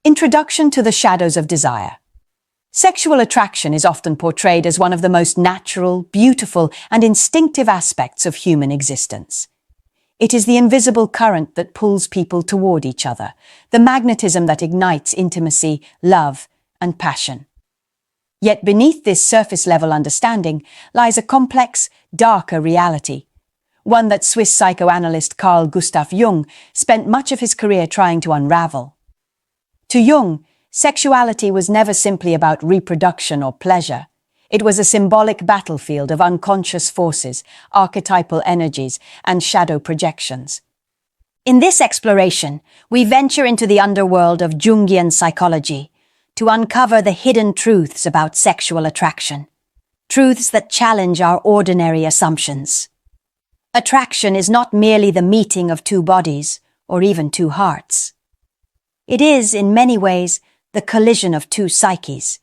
Introduction to the shadows of desire. Sexual attraction is often portrayed as one of the most natural, beautiful, and instinctive aspects of human existence. It is the invisible current that pulls people toward each other, the magnetism that ignites intimacy, love, and passion. Yet beneath this surface-level understanding lies a complex, darker reality, one that Swiss psychoanalyst Carl Gustav Jung spent much of his career trying to unravel. To Jung, sexuality was never simply about reproduction or pleasure. It was a symbolic battlefield of unconscious forces, archetypal energies, and shadow projections. In this exploration, we venture into the underworld of Jungian psychology to uncover the hidden truths about sexual attraction, truths that challenge our ordinary assumptions. Attraction is not merely the meeting of two bodies, or even two hearts. It is, in many ways, the collision of two psyches,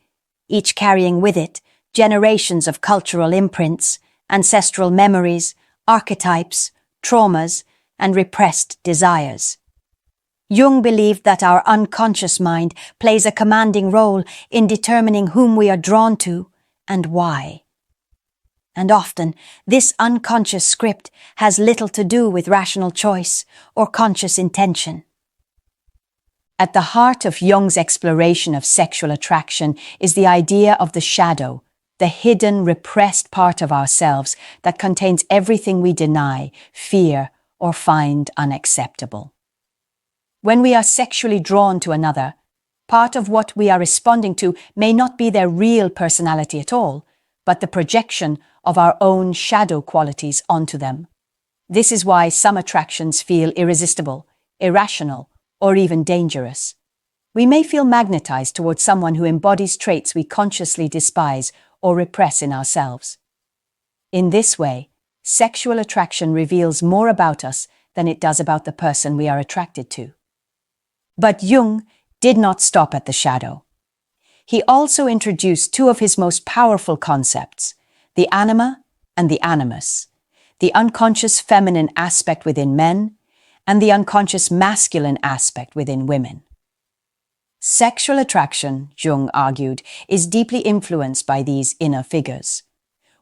each carrying with it generations of cultural imprints, ancestral memories, archetypes, traumas, and repressed desires. Jung believed that our unconscious mind plays a commanding role in determining whom we are drawn to and why. And often, this unconscious script has little to do with rational choice or conscious intention. At the heart of Jung's exploration of sexual attraction is the idea of the shadow, the hidden, repressed part of ourselves that contains everything we deny, fear, or find unacceptable. When we are sexually drawn to another, part of what we are responding to may not be their real personality at all, but the projection of our own shadow qualities onto them. This is why some attractions feel irresistible, irrational, or even dangerous. We may feel magnetized towards someone who embodies traits we consciously despise or repress in ourselves. In this way, sexual attraction reveals more about us than it does about the person we are attracted to. But Jung did not stop at the shadow. He also introduced two of his most powerful concepts, the Anima and the Animus, the unconscious feminine aspect within men, and the unconscious masculine aspect within women. Sexual attraction, Jung argued, is deeply influenced by these inner figures.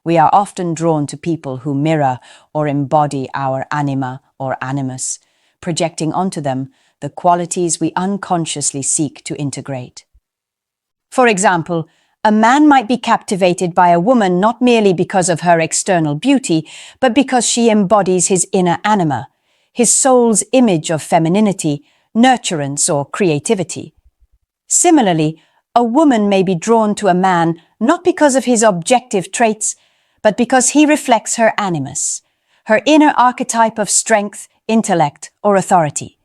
We are often drawn to people who mirror or embody our anima or animus, projecting onto them the qualities we unconsciously seek to integrate. For example, a man might be captivated by a woman not merely because of her external beauty, but because she embodies his inner anima, his soul's image of femininity, nurturance, or creativity. Similarly, a woman may be drawn to a man not because of his objective traits, but because he reflects her animus, her inner archetype of strength, intellect, or authority.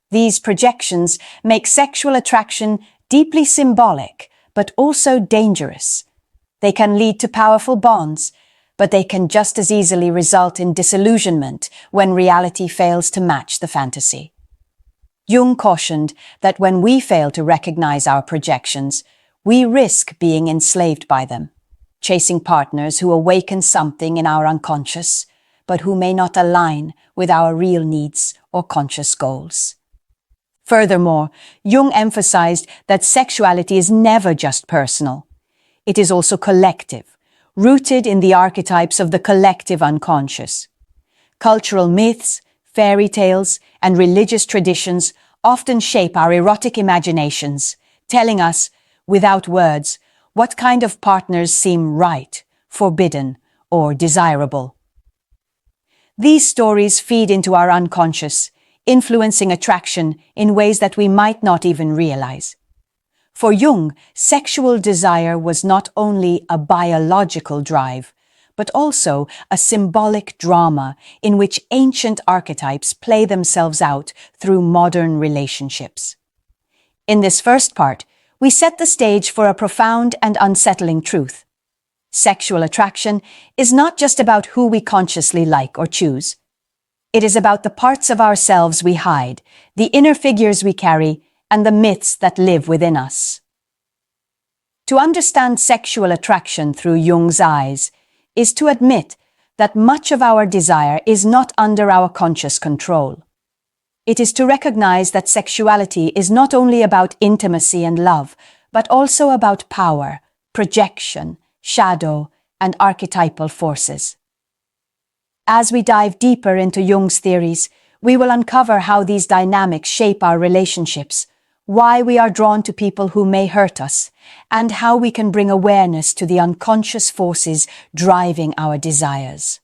These projections make sexual attraction deeply symbolic, but also dangerous. They can lead to powerful bonds, but they can just as easily result in disillusionment when reality fails to match the fantasy. Jung cautioned that when we fail to recognize our projections, we risk being enslaved by them, chasing partners who awaken something in our unconscious, but who may not align with our real needs or conscious goals. Furthermore, Jung emphasized that sexuality is never just personal. It is also collective, rooted in the archetypes of the collective unconscious. Cultural myths, fairy tales, and religious traditions often shape our erotic imaginations, telling us, without words, what kind of partners seem right, forbidden, or desirable. These stories feed into our unconscious, influencing attraction in ways that we might not even realize. For Jung, sexual desire was not only a biological drive, but also a symbolic drama in which ancient archetypes play themselves out through modern relationships. In this first part, we set the stage for a profound and unsettling truth. Sexual attraction is not just about who we consciously like or choose. It is about the parts of ourselves we hide, the inner figures we carry, and the myths that live within us. To understand sexual attraction through Jung's eyes is to admit that much of our desire is not under our conscious control. It is to recognize that sexuality is not only about intimacy and love, but also about power, projection, shadow, and archetypal forces. As we dive deeper into Jung's theories, we will uncover how these dynamics shape our relationships, why we are drawn to people who may hurt us, and how we can bring awareness to the unconscious forces driving our desires.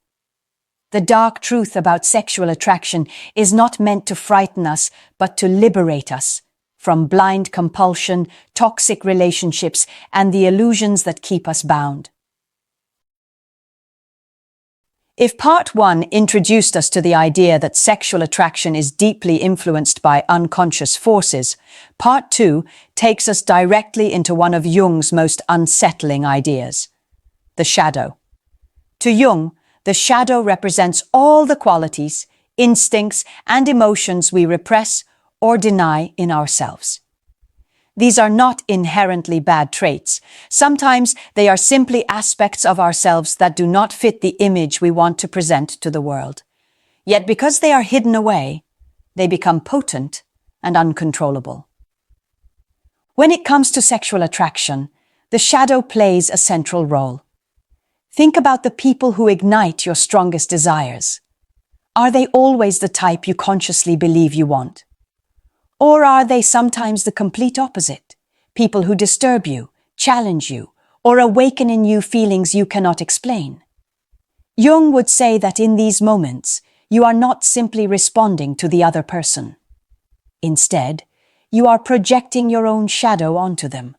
The dark truth about sexual attraction is not meant to frighten us, but to liberate us from blind compulsion, toxic relationships, and the illusions that keep us bound. If Part 1 introduced us to the idea that sexual attraction is deeply influenced by unconscious forces, Part 2 takes us directly into one of Jung's most unsettling ideas: the shadow. To Jung, the shadow represents all the qualities, instincts, and emotions we repress or deny in ourselves. These are not inherently bad traits. Sometimes they are simply aspects of ourselves that do not fit the image we want to present to the world. Yet because they are hidden away, they become potent and uncontrollable. When it comes to sexual attraction, the shadow plays a central role. Think about the people who ignite your strongest desires. Are they always the type you consciously believe you want? Or are they sometimes the complete opposite? People who disturb you, challenge you, or awaken in you feelings you cannot explain. Jung would say that in these moments, you are not simply responding to the other person. Instead, you are projecting your own shadow onto them.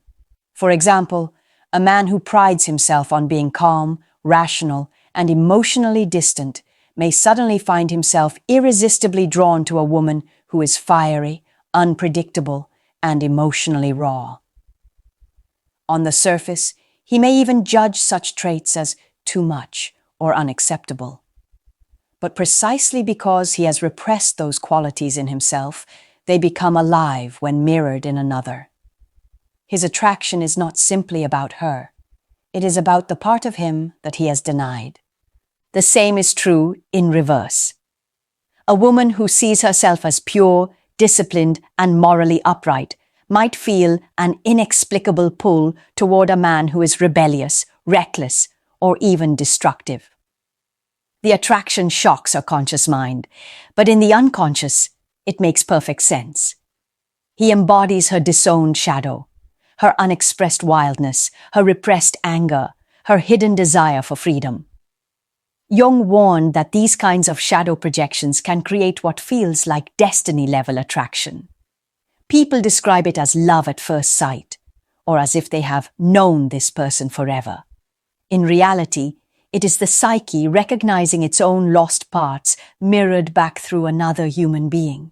For example, a man who prides himself on being calm, rational, and emotionally distant may suddenly find himself irresistibly drawn to a woman who is fiery, unpredictable, and emotionally raw. On the surface, he may even judge such traits as too much or unacceptable. But precisely because he has repressed those qualities in himself, they become alive when mirrored in another. His attraction is not simply about her. It is about the part of him that he has denied. The same is true in reverse. A woman who sees herself as pure, disciplined, and morally upright might feel an inexplicable pull toward a man who is rebellious, reckless, or even destructive. The attraction shocks her conscious mind, but in the unconscious, it makes perfect sense. He embodies her disowned shadow, her unexpressed wildness, her repressed anger, her hidden desire for freedom. Jung warned that these kinds of shadow projections can create what feels like destiny-level attraction. People describe it as love at first sight, or as if they have known this person forever. In reality, it is the psyche recognizing its own lost parts mirrored back through another human being.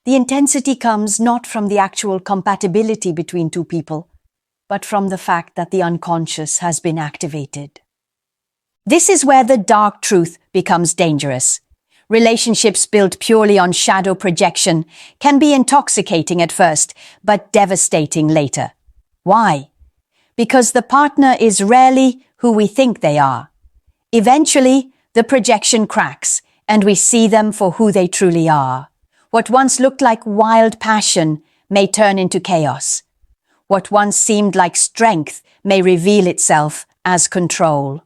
The intensity comes not from the actual compatibility between two people, but from the fact that the unconscious has been activated. This is where the dark truth becomes dangerous. Relationships built purely on shadow projection can be intoxicating at first, but devastating later. Why? Because the partner is rarely who we think they are. Eventually, the projection cracks, and we see them for who they truly are. What once looked like wild passion may turn into chaos. What once seemed like strength may reveal itself as control.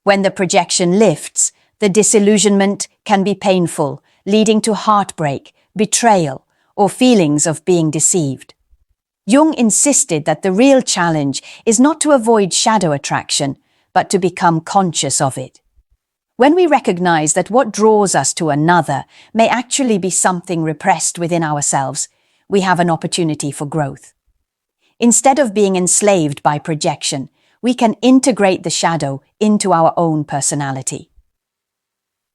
When the projection lifts, the disillusionment can be painful, leading to heartbreak, betrayal, or feelings of being deceived. Jung insisted that the real challenge is not to avoid shadow attraction, but to become conscious of it. When we recognize that what draws us to another may actually be something repressed within ourselves, we have an opportunity for growth. Instead of being enslaved by projection, we can integrate the shadow into our own personality.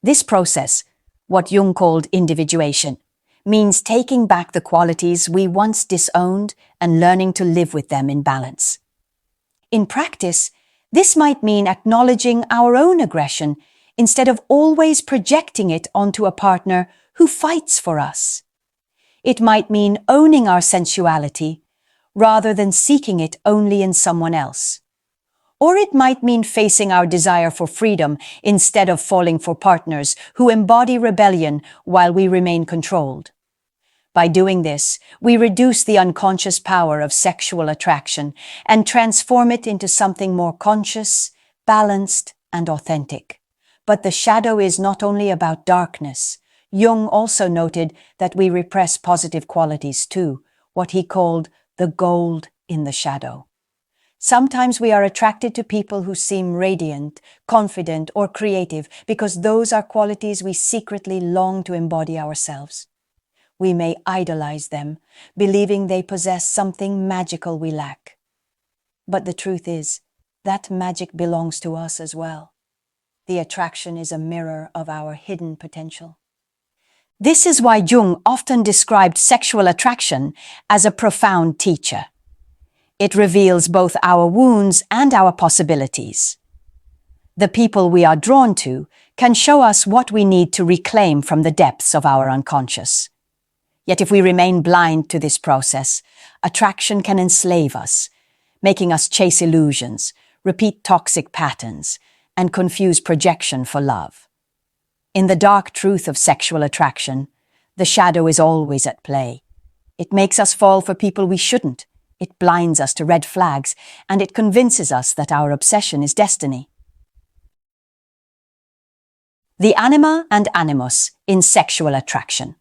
This process, what Jung called individuation, means taking back the qualities we once disowned and learning to live with them in balance. In practice, this might mean acknowledging our own aggression instead of always projecting it onto a partner who fights for us. It might mean owning our sensuality rather than seeking it only in someone else. Or it might mean facing our desire for freedom instead of falling for partners who embody rebellion while we remain controlled. By doing this, we reduce the unconscious power of sexual attraction and transform it into something more conscious, balanced, and authentic. But the shadow is not only about darkness. Jung also noted that we repress positive qualities too, what he called the gold in the shadow. Sometimes we are attracted to people who seem radiant, confident, or creative because those are qualities we secretly long to embody ourselves. We may idolize them, believing they possess something magical we lack. But the truth is, that magic belongs to us as well. The attraction is a mirror of our hidden potential. This is why Jung often described sexual attraction as a profound teacher. It reveals both our wounds and our possibilities. The people we are drawn to can show us what we need to reclaim from the depths of our unconscious. Yet if we remain blind to this process, attraction can enslave us, making us chase illusions, repeat toxic patterns, and confuse projection for love. In the dark truth of sexual attraction, the shadow is always at play. It makes us fall for people we shouldn't. It blinds us to red flags, and it convinces us that our obsession is destiny. The anima and animus in sexual attraction.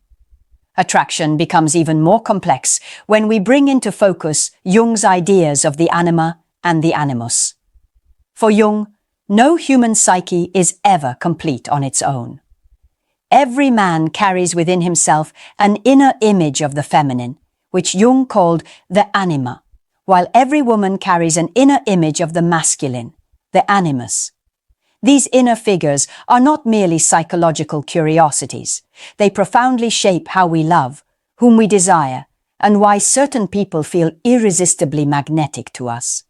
Attraction becomes even more complex when we bring into focus Jung's ideas of the anima and the animus. For Jung, no human psyche is ever complete on its own. Every man carries within himself an inner image of the feminine, which Jung called the anima, while every woman carries an inner image of the masculine, the animus. These inner figures are not merely psychological curiosities. They profoundly shape how we love, whom we desire, and why certain people feel irresistibly magnetic to us.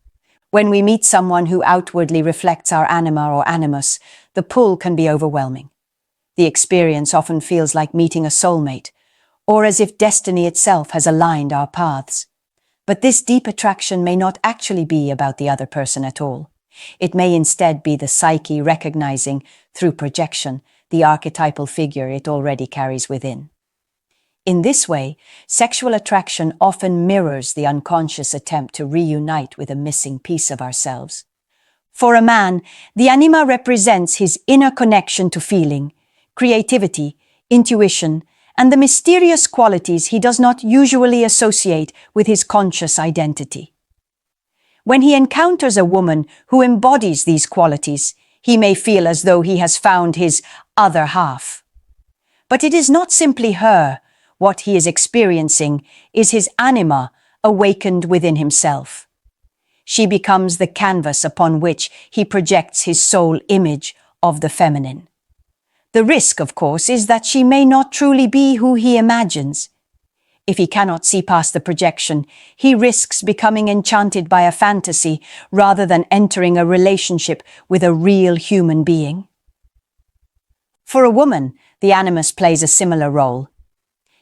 When we meet someone who outwardly reflects our anima or animus, the pull can be overwhelming. The experience often feels like meeting a soulmate, or as if destiny itself has aligned our paths. But this deep attraction may not actually be about the other person at all. It may instead be the psyche recognizing, through projection, the archetypal figure it already carries within. In this way, sexual attraction often mirrors the unconscious attempt to reunite with a missing piece of ourselves. For a man, the anima represents his inner connection to feeling, creativity, intuition, and the mysterious qualities he does not usually associate with his conscious identity. When he encounters a woman who embodies these qualities, he may feel as though he has found his other half. But it is not simply her. What he is experiencing is his anima awakened within himself. She becomes the canvas upon which he projects his soul image of the feminine. The risk, of course, is that she may not truly be who he imagines. If he cannot see past the projection, he risks becoming enchanted by a fantasy rather than entering a relationship with a real human being. For a woman, the animus plays a similar role.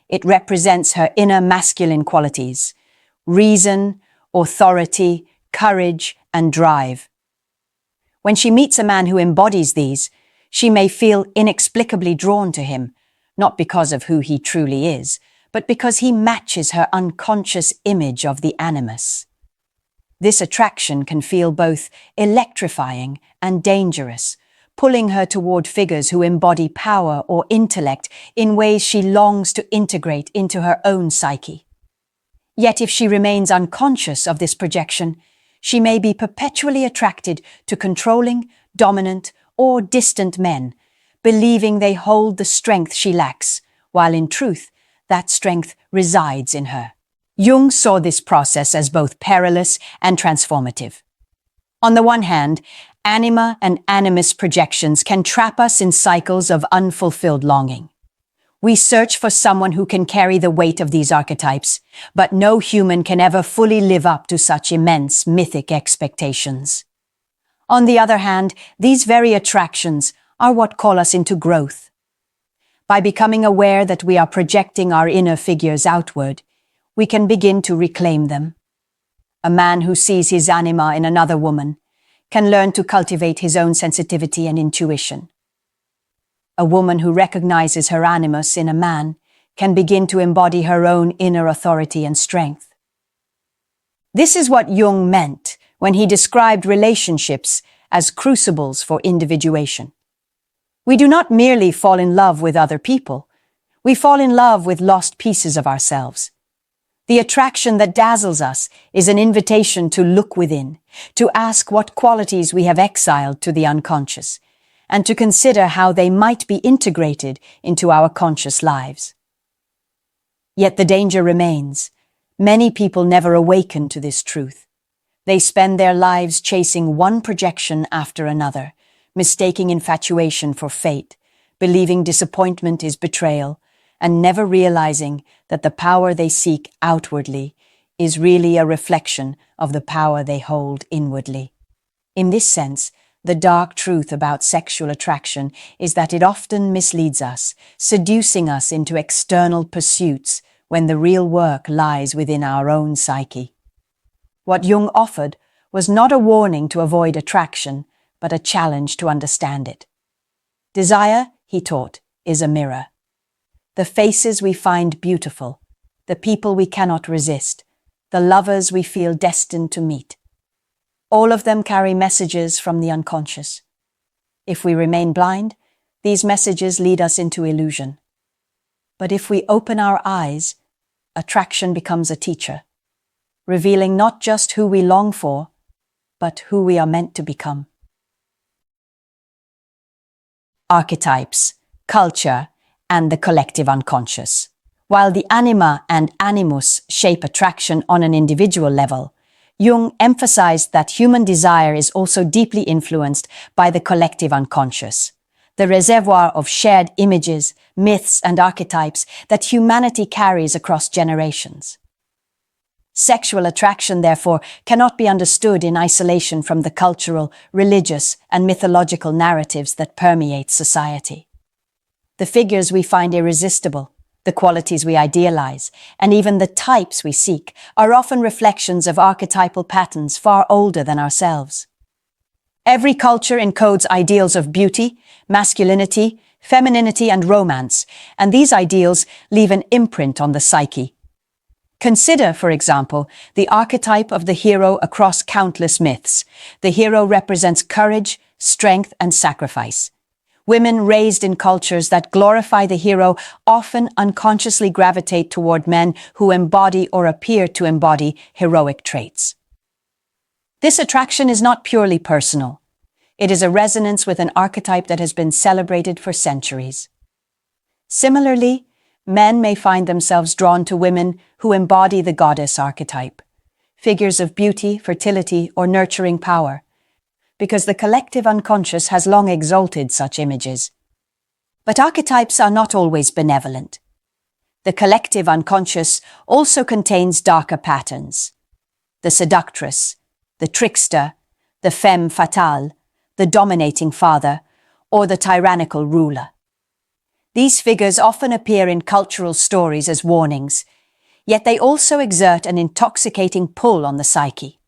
It represents her inner masculine qualities: reason, authority, courage, and drive. When she meets a man who embodies these, she may feel inexplicably drawn to him, not because of who he truly is, but because he matches her unconscious image of the animus. This attraction can feel both electrifying and dangerous, pulling her toward figures who embody power or intellect in ways she longs to integrate into her own psyche. Yet if she remains unconscious of this projection, she may be perpetually attracted to controlling, dominant, or distant men, believing they hold the strength she lacks, while in truth, that strength resides in her. Jung saw this process as both perilous and transformative. On the one hand, anima and animus projections can trap us in cycles of unfulfilled longing. We search for someone who can carry the weight of these archetypes, but no human can ever fully live up to such immense mythic expectations. On the other hand, these very attractions are what call us into growth. By becoming aware that we are projecting our inner figures outward, we can begin to reclaim them. A man who sees his anima in another woman can learn to cultivate his own sensitivity and intuition. A woman who recognizes her animus in a man can begin to embody her own inner authority and strength. This is what Jung meant when he described relationships as crucibles for individuation. We do not merely fall in love with other people, we fall in love with lost pieces of ourselves. The attraction that dazzles us is an invitation to look within, to ask what qualities we have exiled to the unconscious, and to consider how they might be integrated into our conscious lives. Yet the danger remains. Many people never awaken to this truth. They spend their lives chasing one projection after another, mistaking infatuation for fate, believing disappointment is betrayal, and never realizing that the power they seek outwardly is really a reflection of the power they hold inwardly. In this sense, the dark truth about sexual attraction is that it often misleads us, seducing us into external pursuits when the real work lies within our own psyche. What Jung offered was not a warning to avoid attraction, but a challenge to understand it. Desire, he taught, is a mirror. The faces we find beautiful, the people we cannot resist, the lovers we feel destined to meet. All of them carry messages from the unconscious. If we remain blind, these messages lead us into illusion. But if we open our eyes, attraction becomes a teacher, revealing not just who we long for, but who we are meant to become. Archetypes, culture, and the collective unconscious. While the anima and animus shape attraction on an individual level, Jung emphasized that human desire is also deeply influenced by the collective unconscious, the reservoir of shared images, myths, and archetypes that humanity carries across generations. Sexual attraction, therefore, cannot be understood in isolation from the cultural, religious, and mythological narratives that permeate society. The figures we find irresistible, the qualities we idealize, and even the types we seek are often reflections of archetypal patterns far older than ourselves. Every culture encodes ideals of beauty, masculinity, femininity, and romance, and these ideals leave an imprint on the psyche. Consider, for example, the archetype of the hero across countless myths. The hero represents courage, strength, and sacrifice. Women raised in cultures that glorify the hero often unconsciously gravitate toward men who embody or appear to embody heroic traits. This attraction is not purely personal. It is a resonance with an archetype that has been celebrated for centuries. Similarly, men may find themselves drawn to women who embody the goddess archetype, figures of beauty, fertility, or nurturing power, because the collective unconscious has long exalted such images. But archetypes are not always benevolent. The collective unconscious also contains darker patterns. The seductress, the trickster, the femme fatale, the dominating father, or the tyrannical ruler. These figures often appear in cultural stories as warnings, yet they also exert an intoxicating pull on the psyche.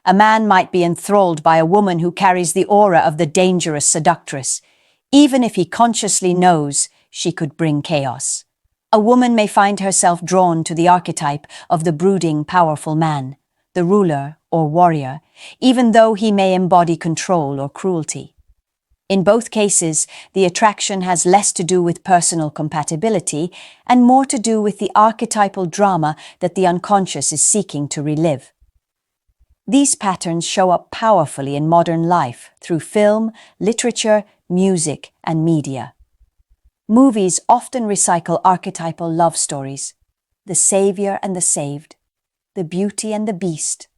A man might be enthralled by a woman who carries the aura of the dangerous seductress, even if he consciously knows she could bring chaos. A woman may find herself drawn to the archetype of the brooding, powerful man, the ruler or warrior, even though he may embody control or cruelty. In both cases, the attraction has less to do with personal compatibility and more to do with the archetypal drama that the unconscious is seeking to relive. These patterns show up powerfully in modern life through film, literature, music, and media. Movies often recycle archetypal love stories: the savior and the saved, the beauty and the beast,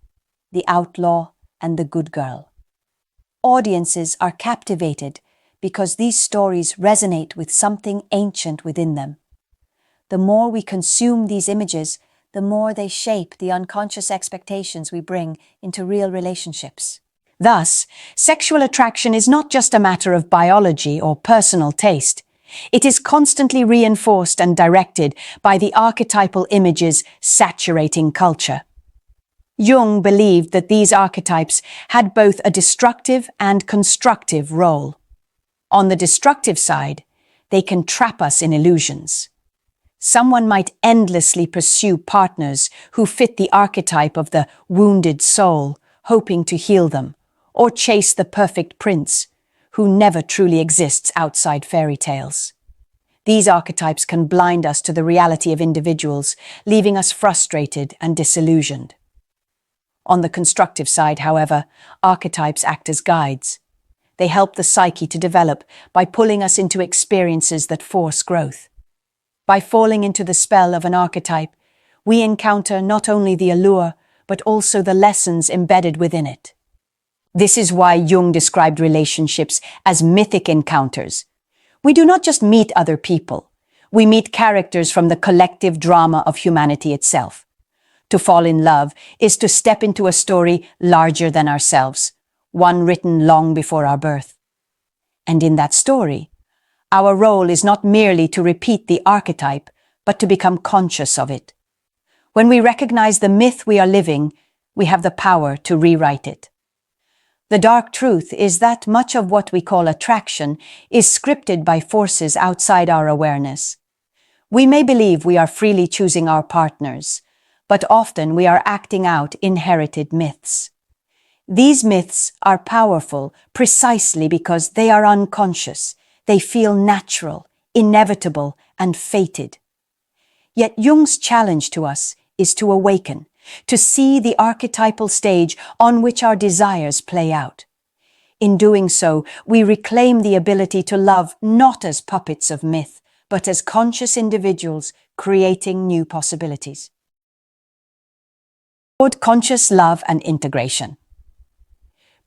the outlaw and the good girl. Audiences are captivated because these stories resonate with something ancient within them. The more we consume these images, the more they shape the unconscious expectations we bring into real relationships. Thus, sexual attraction is not just a matter of biology or personal taste. It is constantly reinforced and directed by the archetypal images saturating culture. Jung believed that these archetypes had both a destructive and constructive role. On the destructive side, they can trap us in illusions. Someone might endlessly pursue partners who fit the archetype of the wounded soul, hoping to heal them, or chase the perfect prince, who never truly exists outside fairy tales. These archetypes can blind us to the reality of individuals, leaving us frustrated and disillusioned. On the constructive side, however, archetypes act as guides. They help the psyche to develop by pulling us into experiences that force growth. By falling into the spell of an archetype, we encounter not only the allure, but also the lessons embedded within it. This is why Jung described relationships as mythic encounters. We do not just meet other people, we meet characters from the collective drama of humanity itself. To fall in love is to step into a story larger than ourselves, one written long before our birth. And in that story, our role is not merely to repeat the archetype, but to become conscious of it. When we recognize the myth we are living, we have the power to rewrite it. The dark truth is that much of what we call attraction is scripted by forces outside our awareness. We may believe we are freely choosing our partners, but often we are acting out inherited myths. These myths are powerful precisely because they are unconscious. They feel natural, inevitable, and fated. Yet Jung's challenge to us is to awaken, to see the archetypal stage on which our desires play out. In doing so, we reclaim the ability to love not as puppets of myth, but as conscious individuals creating new possibilities. Conscious love and integration.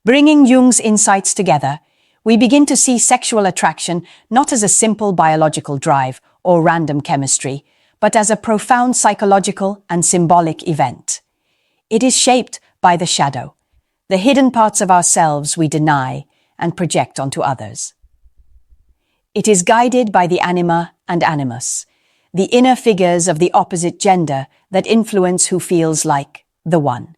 Bringing Jung's insights together, we begin to see sexual attraction not as a simple biological drive or random chemistry, but as a profound psychological and symbolic event. It is shaped by the shadow, the hidden parts of ourselves we deny and project onto others. It is guided by the Anima and Animus, the inner figures of the opposite gender that influence who feels like the one.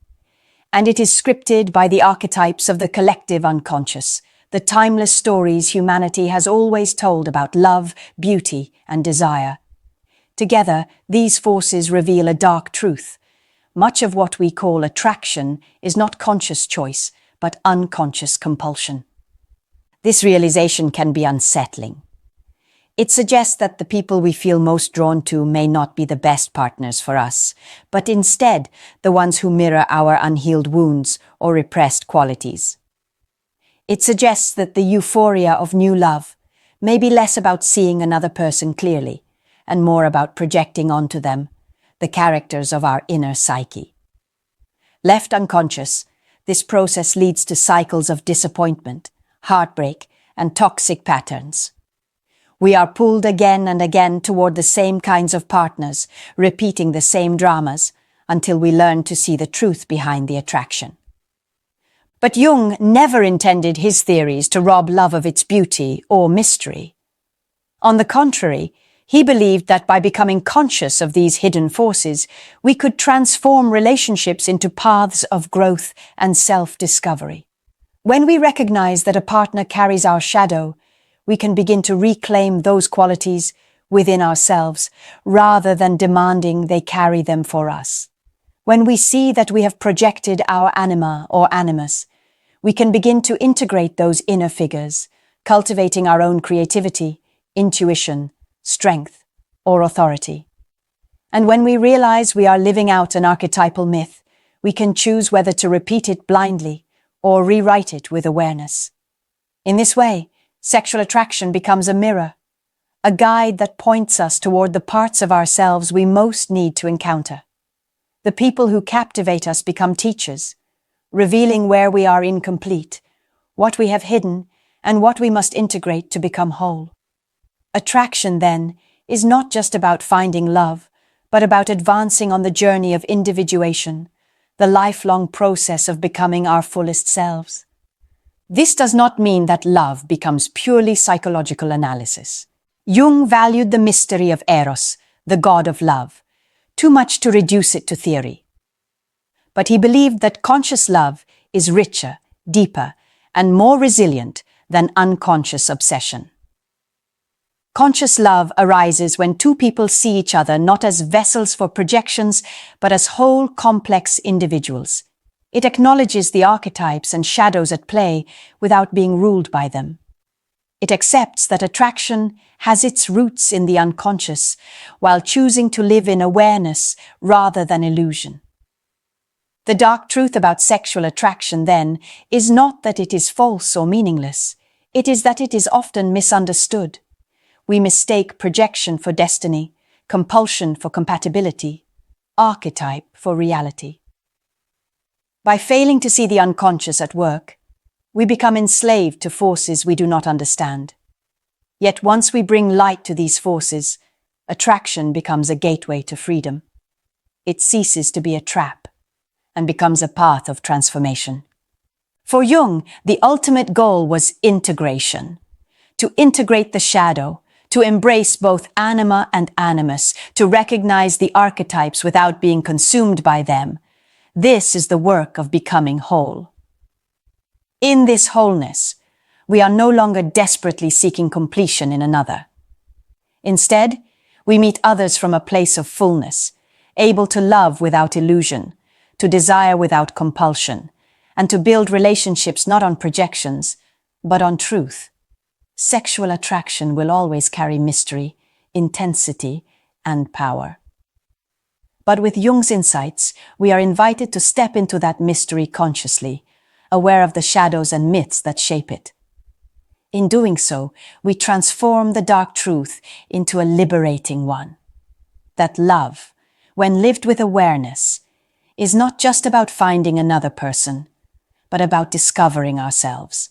And it is scripted by the archetypes of the collective unconscious, the timeless stories humanity has always told about love, beauty, and desire. Together, these forces reveal a dark truth. Much of what we call attraction is not conscious choice, but unconscious compulsion. This realization can be unsettling. It suggests that the people we feel most drawn to may not be the best partners for us, but instead the ones who mirror our unhealed wounds or repressed qualities. It suggests that the euphoria of new love may be less about seeing another person clearly and more about projecting onto them the characters of our inner psyche. Left unconscious, this process leads to cycles of disappointment, heartbreak, and toxic patterns. We are pulled again and again toward the same kinds of partners, repeating the same dramas, until we learn to see the truth behind the attraction. But Jung never intended his theories to rob love of its beauty or mystery. On the contrary, he believed that by becoming conscious of these hidden forces, we could transform relationships into paths of growth and self-discovery. When we recognize that a partner carries our shadow, we can begin to reclaim those qualities within ourselves rather than demanding they carry them for us. When we see that we have projected our anima or animus, we can begin to integrate those inner figures, cultivating our own creativity, intuition, strength, or authority. And when we realize we are living out an archetypal myth, we can choose whether to repeat it blindly or rewrite it with awareness. In this way, sexual attraction becomes a mirror, a guide that points us toward the parts of ourselves we most need to encounter. The people who captivate us become teachers, revealing where we are incomplete, what we have hidden, and what we must integrate to become whole. Attraction, then, is not just about finding love, but about advancing on the journey of individuation, the lifelong process of becoming our fullest selves. This does not mean that love becomes purely psychological analysis. Jung valued the mystery of Eros, the god of love, too much to reduce it to theory. but he believed that conscious love is richer, deeper, and more resilient than unconscious obsession. Conscious love arises when two people see each other not as vessels for projections, but as whole, complex individuals. It acknowledges the archetypes and shadows at play without being ruled by them. It accepts that attraction has its roots in the unconscious, while choosing to live in awareness rather than illusion. The dark truth about sexual attraction, then, is not that it is false or meaningless. It is that it is often misunderstood. We mistake projection for destiny, compulsion for compatibility, archetype for reality. By failing to see the unconscious at work, we become enslaved to forces we do not understand. Yet once we bring light to these forces, attraction becomes a gateway to freedom. It ceases to be a trap and becomes a path of transformation. For Jung, the ultimate goal was integration. To integrate the shadow, to embrace both anima and animus, to recognize the archetypes without being consumed by them. This is the work of becoming whole. In this wholeness, we are no longer desperately seeking completion in another. Instead, we meet others from a place of fullness, able to love without illusion, to desire without compulsion, and to build relationships not on projections, but on truth. Sexual attraction will always carry mystery, intensity, and power. But with Jung's insights, we are invited to step into that mystery consciously, aware of the shadows and myths that shape it. In doing so, we transform the dark truth into a liberating one. That love, when lived with awareness, is not just about finding another person, but about discovering ourselves.